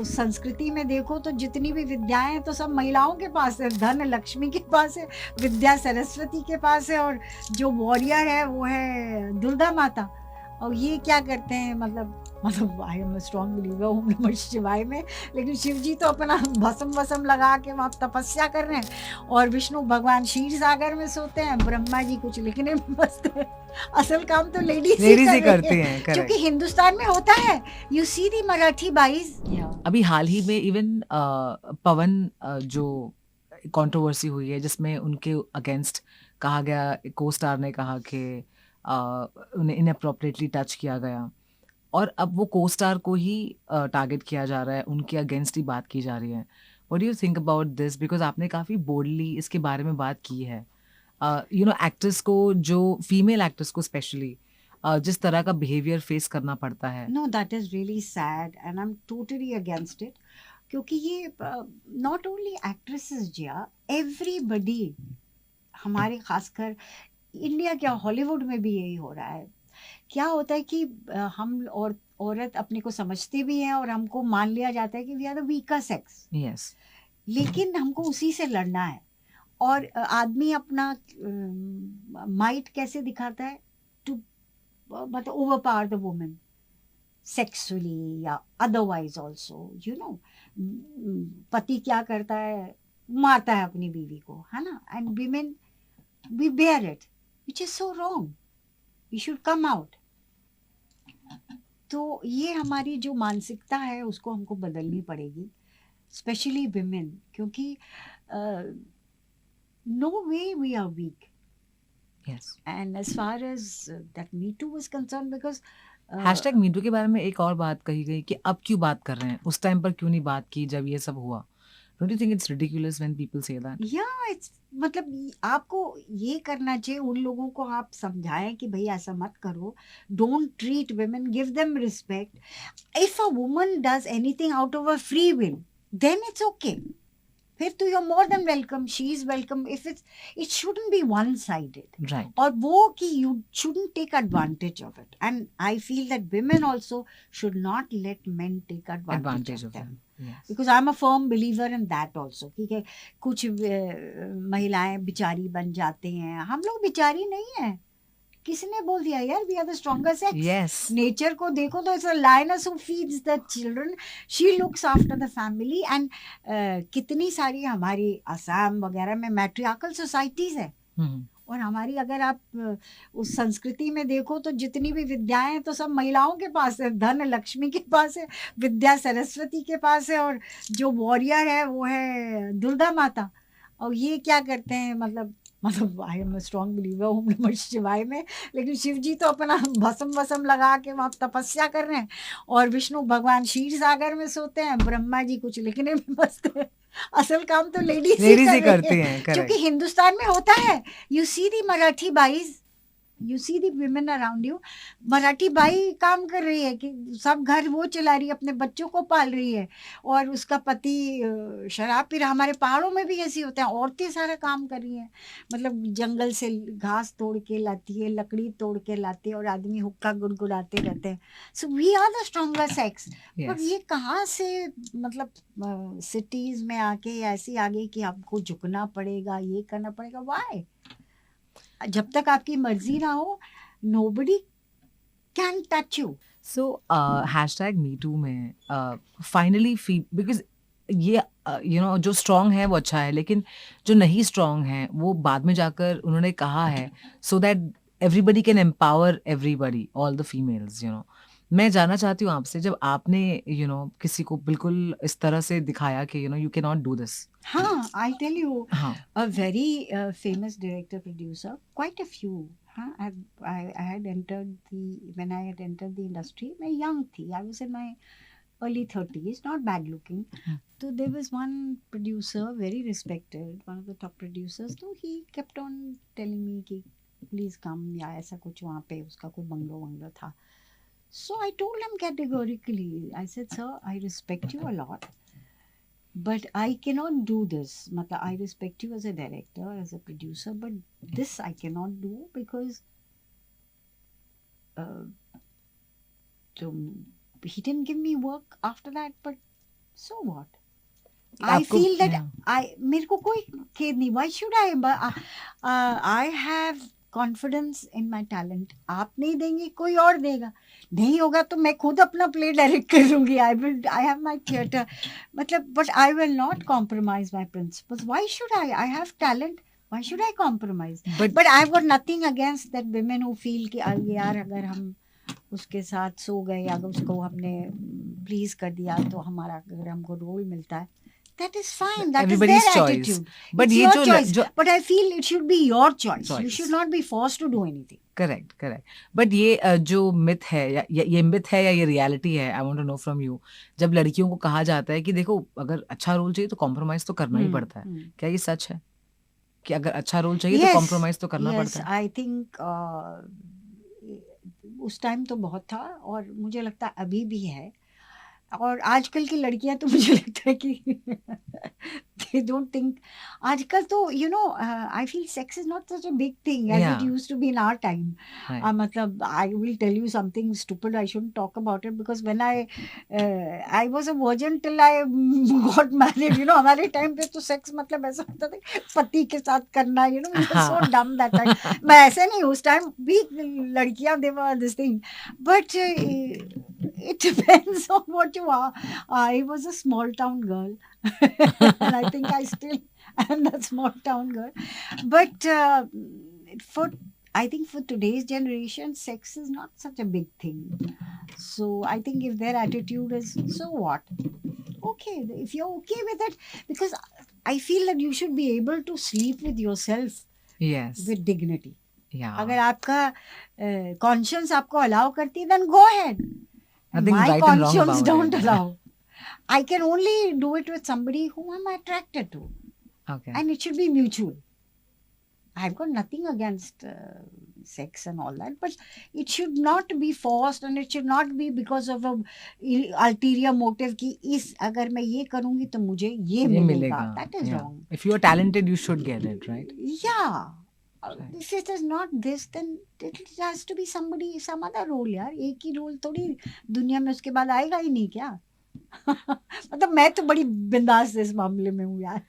उस संस्कृति में देखो तो जितनी भी विद्याएं हैं तो सब महिलाओं के पास है। धन लक्ष्मी के पास है, विद्या सरस्वती के पास है, और जो वॉरियर है वो है दुर्गा माता। और ये क्या करते हैं, मतलब आई एम स्ट्रॉन्ग बिलीवर ओम नमः शिवाय में, लेकिन शिव जी तो अपना भस्म लगा के वहाँ तपस्या कर रहे हैं, और विष्णु भगवान क्षीर सागर में सोते हैं, ब्रह्मा जी कुछ लिखने में मस्त है। असल काम तो लेडीज ही करती हैं, क्योंकि हिंदुस्तान में होता है। You see the Marathi बाईज। अभी हाल ही में इवन पवन जो कंट्रोवर्सी हुई है जिसमें उनके अगेंस्ट कहा गया, को स्टार ने कहा कि उन्हें इनअप्रोप्रिएटली टच किया गया, और अब वो को स्टार को ही टारगेट किया जा रहा है, उनके अगेंस्ट ही बात की जा रही है। What do you think about this? Because आपने काफ़ी बोल्डली इसके बारे में बात की है। एक्टर्स को, जो फीमेल एक्टर्स को स्पेशली जिस तरह का बिहेवियर फेस करना पड़ता है। No, that is really sad and I am totally against it. क्योंकि ये not only actresses Jiya, everybody, हमारे खासकर इंडिया क्या हॉलीवुड में भी यही हो रहा है। क्या होता है कि हम और औरत अपने को समझते भी हैं और हमको मान लिया जाता है कि we are the weaker sex. Yes. लेकिन हमको उसी से लड़ना है। और आदमी अपना माइट कैसे दिखाता है, टू मतलब over power the women sexually या अदरवाइज ऑल्सो, यू नो। पति क्या करता है, मारता है अपनी बीवी को, है ना, and women we bear it, which is so wrong. We should come out. तो ये हमारी जो मानसिकता है उसको हमको बदलनी पड़ेगी, स्पेशली विमेन, क्योंकि no way we are weak. Yes. And as far as that me too was concerned, because hashtag me too के बारे में एक और बात कही गई कि अब क्यों बात कर रहे हैं, उस टाइम पर क्यों नहीं बात की जब ये सब हुआ? Don't you think it's ridiculous when people say that? या इट्स मतलब आपको ये करना चाहिए, उन लोगों को आप समझाएं कि भाई ऐसा मत करो, don't treat women, give them respect. If a woman does anything out of a free will, then it's okay, फिर तो you are more than welcome, she is welcome. If it shouldn't be one sided, right. और वो कि you shouldn't take advantage of it, and I feel that women also should not let men take advantage of them, because I'm a firm believer in that also। ठीक है, कुछ महिलाएं बिचारी बन जाते हैं, हम लोग बिचारी नहीं है। किसने बोल दिया यार we are the stronger sex? Yes. Nature को देखो तो it's a lioness who feeds the children, she looks after the family. And कितनी सारी हमारी असम वगैरह में मैट्रियार्कल सोसाइटीज है, और हमारी अगर आप उस संस्कृति में देखो तो जितनी भी विद्याएं हैं तो सब महिलाओं के पास है। धन लक्ष्मी के पास है, विद्या सरस्वती के पास है, और जो वॉरियर है वो है दुर्गा माता। और ये क्या करते हैं, मतलब आई एम स्ट्रॉन्ग बिलीवर ओम नमः शिवाय में, लेकिन शिव जी तो अपना भस्म लगा के वहाँ तपस्या कर रहे हैं, और विष्णु भगवान क्षीर सागर में सोते हैं, ब्रह्मा जी कुछ लिखने में मस्त है। असल काम तो लेडीज ही करती हैं, क्योंकि हिंदुस्तान में होता है। You see the Marathi bais, you see the women around you, Marathi बाई काम कर रही है कि सब घर वो चला रही है, अपने बच्चों को पाल रही है, और उसका पति शराब पी रहा। हमारे पहाड़ों में भी ऐसे होते हैं, औरतें सारा काम कर रही हैं, मतलब जंगल से घास तोड़ के लाती है, लकड़ी तोड़ के लाती है, और आदमी हुक्का गुड़गुड़ाते रहते हैं। So we are the stronger sex. पर ये कहाँ से, मतलब सिटीज में आके ऐसी आ गई कि आपको झुकना पड़ेगा, ये करना पड़ेगा। वाई? जब तक आपकी मर्जी ना हो, nobody can touch you. So hashtag me too में finally because ये जो स्ट्रॉन्ग है वो अच्छा है, लेकिन जो नहीं स्ट्रॉन्ग है वो बाद में जाकर उन्होंने कहा है so that everybody can empower everybody, all the females, मैं जानना चाहती हूँ आपसे, जब आपने किसी को बिल्कुल इस तरह से दिखाया कि you cannot do this. हाँ, I tell you, हाँ. a very famous director producer, quite a few. I had entered when I had entered the industry, मैं young थी, I was in my early 30s, not bad looking. So there was one producer, very respected, one of the top producers, so he kept on telling me कि please come, या ऐसा कुछ वहाँ पे उसका कोई बंगलो था. So I told him categorically, I said, sir, I respect you a lot, but I cannot do this. Matlab, I respect you as a director, as a producer, but this I cannot do because so he didn't give me work after that. But So what? I feel that मेरे को कोई खेद नहीं. Why should I? I have confidence in my talent. आप नहीं देंगे, कोई और देगा. नहीं होगा तो मैं खुद अपना प्ले डायरेक्ट कर लूंगी. I have my theatre. मतलब, but I will not compromise my principles. Why should I? I have talent. Why should I compromise? But I've got nothing against that women who feel कि यार अगर हम उसके साथ सो गए, अगर उसको हमने प्लीज कर दिया तो हमारा, अगर हमको रोल मिलता है, that is fine. That Everybody's is their choice. attitude. But it's ये your choice. But I feel it should be your choice. You should not be forced to do anything. Correct. But ये जो myth है, या ये myth है या ये reality है, I want to know from you. जब लड़कियों को कहा जाता है कि देखो अगर अच्छा रोल चाहिए तो कॉम्प्रोमाइज तो करना ही पड़ता है, क्या ये सच है कि अगर अच्छा रोल चाहिए तो कॉम्प्रोमाइज तो करना पड़ता है? आई थिंक उस टाइम तो बहुत था, और मुझे लगता है अभी भी है. और आजकल की लड़कियां तो मुझे लगता है कि they don't think. आजकल तो I feel sex is not such a big thing as it used to be in our time. मतलब I will tell you something stupid. I shouldn't talk about it because when I was a virgin till I got married. हमारे time पे तो sex मतलब ऐसा होता था पति के साथ करना. So dumb that time. मैं ऐसे नहीं, उस टाइम भी लड़कियां they were this thing. But it depends on what you are. I was a small town girl. And I think I still am that small town girl. But I think for today's generation, sex is not such a big thing. So I think if their attitude is, so what? Okay, if you're okay with it, because I feel that you should be able to sleep with yourself. Yes. With dignity. Yeah. अगर आपका conscience आपको allow करती है, then go ahead. Nothing My right and wrong conscience about don't it. allow. I can only do it with somebody whom I'm attracted to. Okay. And it should be mutual. I've got nothing against sex and all that, but it should not be forced, and it should not be because of a ulterior motive कि अगर मैं ये करूँगी तो मुझे ये मिलेगा. That is wrong. If you are talented, you should get it, right? Yeah. If it is not this, then it has to be somebody, some other role यार. एक ही रोल थोड़ी दुनिया में उसके बाद आएगा ही नहीं क्या? मतलब मैं तो बड़ी बिंदास इस मामले में हूँ यार.